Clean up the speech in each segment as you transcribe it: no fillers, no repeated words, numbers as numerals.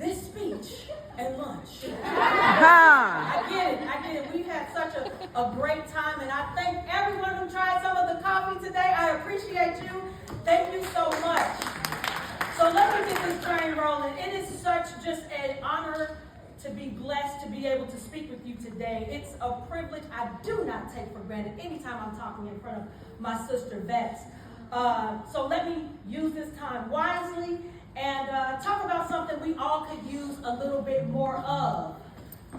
this speech and lunch. Ah. I get it. We've had such a great time, and I thank everyone who tried some of the coffee today. I appreciate you. Thank you so much. So let me get this train rolling. It is such just an honor to be blessed to be able to speak with you today. It's a privilege I do not take for granted anytime I'm talking in front of my sister vets. So let me use this time wisely and talk about something we all could use a little bit more of.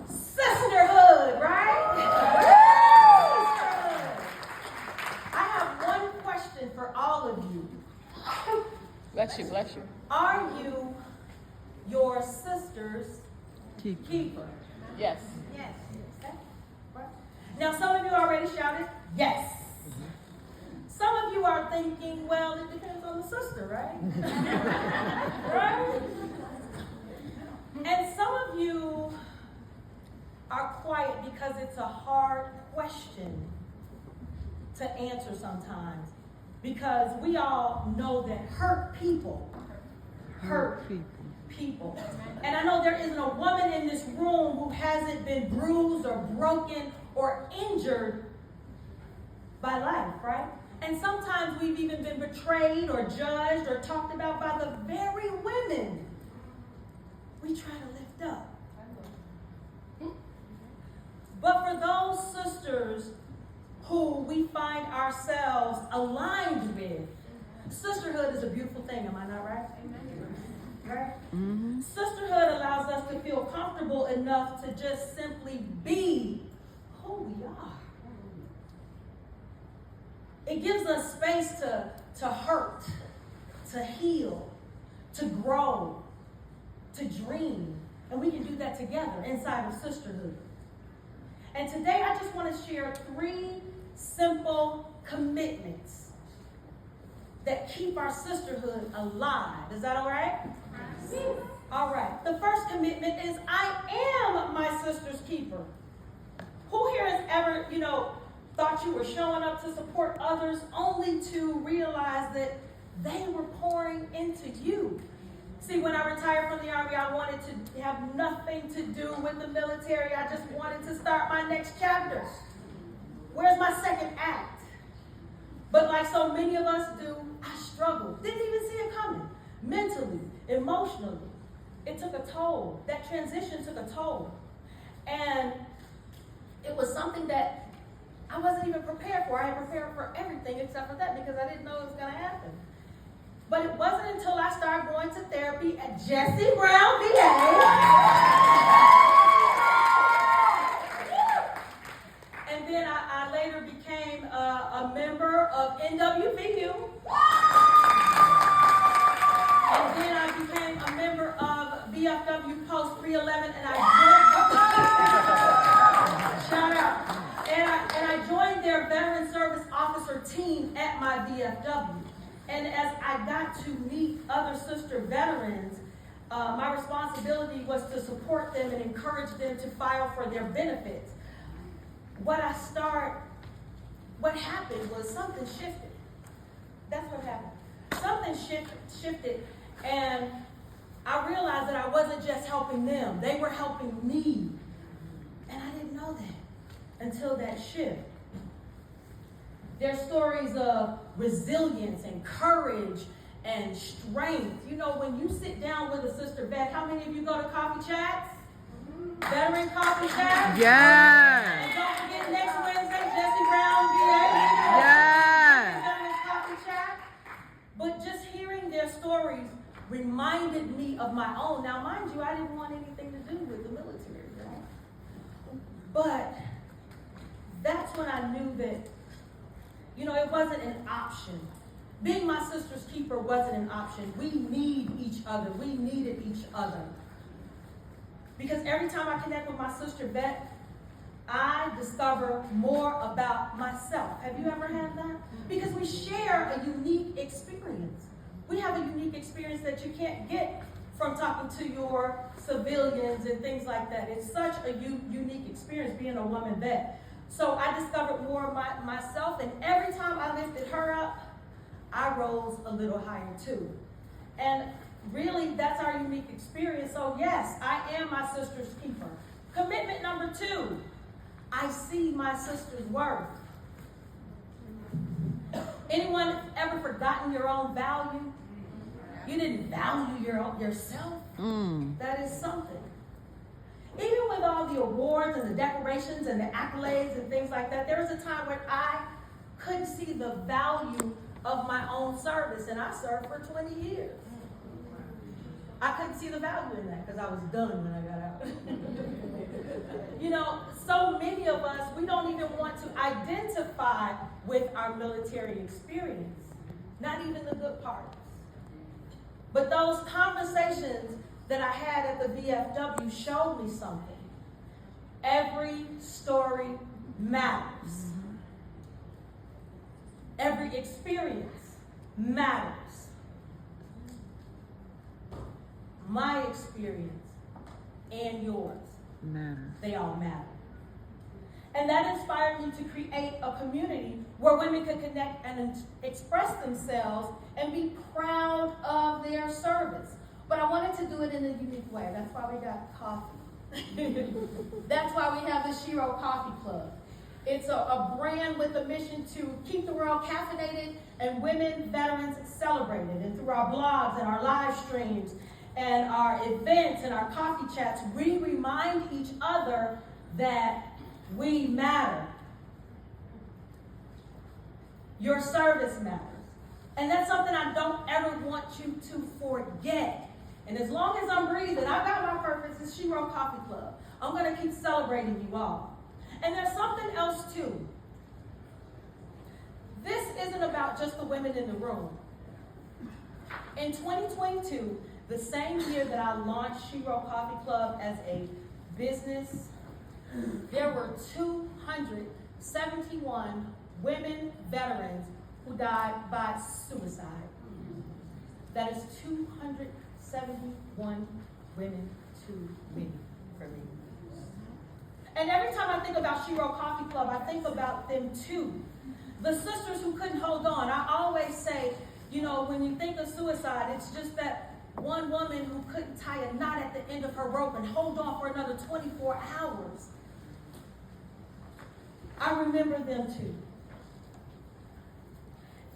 Sisterhood, right? Sisterhood. I have one question for all of you. Bless you, bless you. Are you your sister's keeper? Yes. Yes. Okay. Right. Now, some of you already shouted yes. Some of you are thinking, well, it depends on the sister, right? Right? And some of you are quiet because it's a hard question to answer sometimes. Because we all know that hurt people hurt people. And I know there isn't a woman in this room who hasn't been bruised or broken or injured by life, right? And sometimes we've even been betrayed or judged or talked about by the very women we try to lift up. But for those sisters who we find ourselves aligned with, sisterhood is a beautiful thing, am I not right? Right? Mm-hmm. Sisterhood allows us to feel comfortable enough to just simply be who we are. It gives us space to hurt, to heal, to grow, to dream. And we can do that together inside of sisterhood. And today I just want to share 3 simple commitments that keep our sisterhood alive. Is that all right? Yes. All right. The first commitment is I am my sister's keeper. Who here has ever, thought you were showing up to support others only to realize that they were pouring into you? See, when I retired from the Army, I wanted to have nothing to do with the military. I just wanted to start my next chapter. Where's my second act? But like so many of us do, I struggled. Didn't even see it coming. Mentally, emotionally. It took a toll. That transition took a toll. And it was something that I wasn't even prepared for. I had prepared for everything except for that because I didn't know it was going to happen. But it wasn't until I started going to therapy at Jesse Brown VA. And then I later became a member of NWVU. And then I became a member of VFW Post 311, and I joined, shout out, and I joined their Veteran Service Officer team at my VFW. And as I got to meet other sister veterans, my responsibility was to support them and encourage them to file for their benefits. What happened was something shifted. That's what happened. Something shifted, and I realized that I wasn't just helping them. They were helping me. And I didn't know that until that shift. There's stories of resilience and courage and strength. When you sit down with a sister vet, how many of you go to coffee chats? Veteran coffee chats? Yes. And don't forget next Wednesday, Jesse Brown VA. Yes. Veteran coffee chat. But just hearing their stories reminded me of my own. Now, mind you, I didn't want anything to do with the military, right? But that's when I knew that it wasn't an option. Being my sister's keeper wasn't an option. We need each other. We needed each other. Because every time I connect with my sister vet, I discover more about myself. Have you ever had that? Because we share a unique experience. We have a unique experience that you can't get from talking to your civilians and things like that. It's such a unique experience being a woman vet. So I discovered more of myself, and every time I lifted her up, I rose a little higher too. And really, that's our unique experience. So yes, I am my sister's keeper. Commitment number 2, I see my sister's worth. Anyone ever forgotten your own value? You didn't value yourself? That is something. Even with all the awards and the decorations and the accolades and things like that, there was a time when I couldn't see the value of my own service, and I served for 20 years. I couldn't see the value in that because I was done when I got out. You know, so many of us, we don't even want to identify with our military experience, not even the good parts. But those conversations that I had at the VFW showed me something. Every story matters. Every experience matters. My experience and yours, they all matter. And that inspired me to create a community where women could connect and express themselves and be proud of their service. But I wanted to do it in a unique way. That's why we got coffee. That's why we have the Shero Coffee Club. It's a brand with a mission to keep the world caffeinated and women veterans celebrated. And through our blogs and our live streams and our events and our coffee chats, we remind each other that we matter. Your service matters. And that's something I don't ever want you to forget. And as long as I'm breathing, I got my purpose. It's Shero Coffee Club. I'm going to keep celebrating you all. And there's something else too. This isn't about just the women in the room. In 2022, the same year that I launched Shero Coffee Club as a business, there were 271 women veterans who died by suicide. That is 271 women too many for me. And every time I think about Shero Coffee Club, I think about them too. The sisters who couldn't hold on. I always say, you know, when you think of suicide, it's just that one woman who couldn't tie a knot at the end of her rope and hold on for another 24 hours. I remember them too.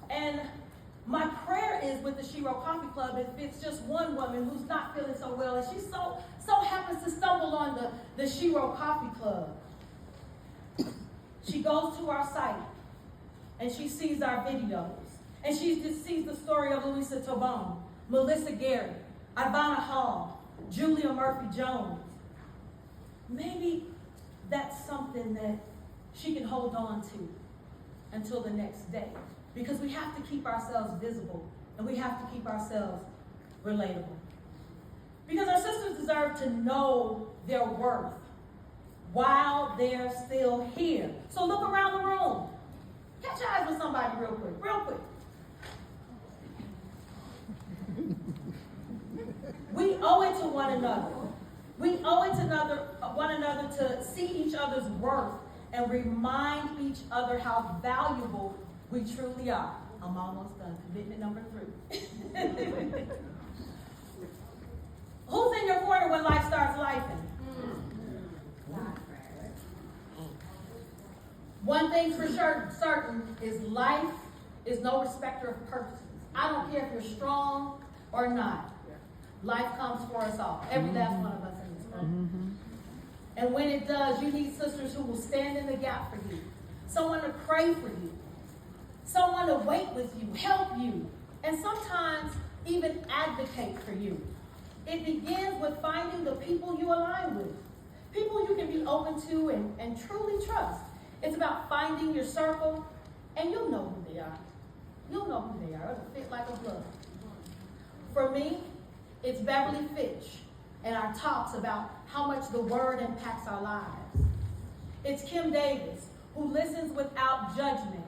And my prayer is with the Shero Coffee Club, if it's just one woman who's not feeling so well, and she so happens to stumble on the Shero Coffee Club. She goes to our site, and she sees our videos, and she just sees the story of Louisa Tobone, Melissa Gary, Ivana Hall, Julia Murphy-Jones. Maybe that's something that she can hold on to until the next day. Because we have to keep ourselves visible and we have to keep ourselves relatable. Because our sisters deserve to know their worth while they're still here. So look around the room. Catch your eyes with somebody real quick, real quick. We owe it to one another. We owe it to one another to see each other's worth and remind each other how valuable we truly are. I'm almost done. Commitment number 3. Who's in your corner when life starts lifing? One thing's for certain is life is no respecter of persons. I don't care if you're strong or not. Life comes for us all. Every last one of us in this room. And when it does, you need sisters who will stand in the gap for you. Someone to pray for you. Someone to wait with you, help you, and sometimes even advocate for you. It begins with finding the people you align with. People you can be open to and truly trust. It's about finding your circle, and you'll know who they are. You'll know who they are. It'll fit like a glove. For me, it's Beverly Fitch and our talks about how much the word impacts our lives. It's Kim Davis, who listens without judgment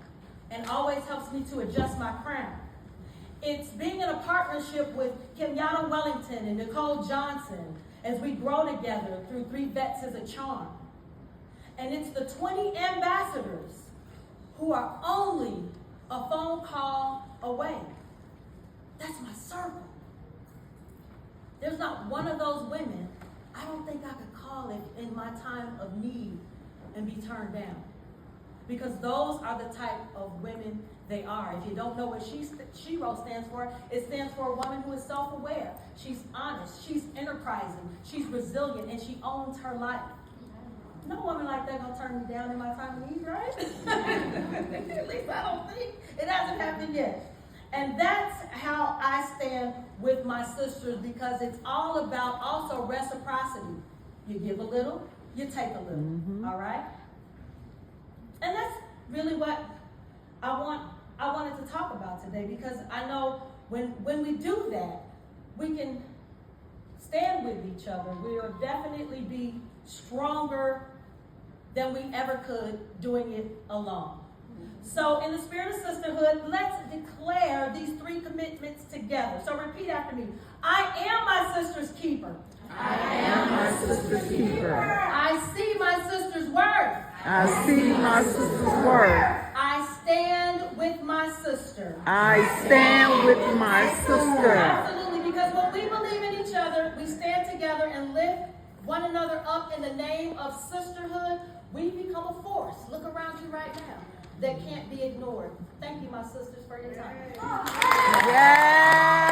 and always helps me to adjust my crown. It's being in a partnership with Kenyatta Wellington and Nicole Johnson as we grow together through 3 Vets is a Charm. And it's the 20 ambassadors who are only a phone call away. That's my circle. There's not one of those women I don't think I could call it in my time of need and be turned down. Because those are the type of women they are. If you don't know what Shero stands for, it stands for a woman who is self-aware. She's honest, she's enterprising, she's resilient, and she owns her life. No woman like that gonna turn me down in my time of need, right? At least I don't think. It hasn't happened yet. And that's how I stand with my sisters, because it's all about also reciprocity. You give a little, you take a little, all right? And that's really what I wanted to talk about today, because I know when we do that, we can stand with each other. We will definitely be stronger than we ever could doing it alone. So in the spirit of sisterhood, let's declare these 3 commitments together. So repeat after me. I am my sister's keeper. I am my sister's keeper. I see my sister's worth. I see my sister's word. I stand with my sister. I stand with my sister. Absolutely, because when we believe in each other, we stand together and lift one another up in the name of sisterhood, we become a force. Look around you right now. That can't be ignored. Thank you, my sisters, for your time. Yes.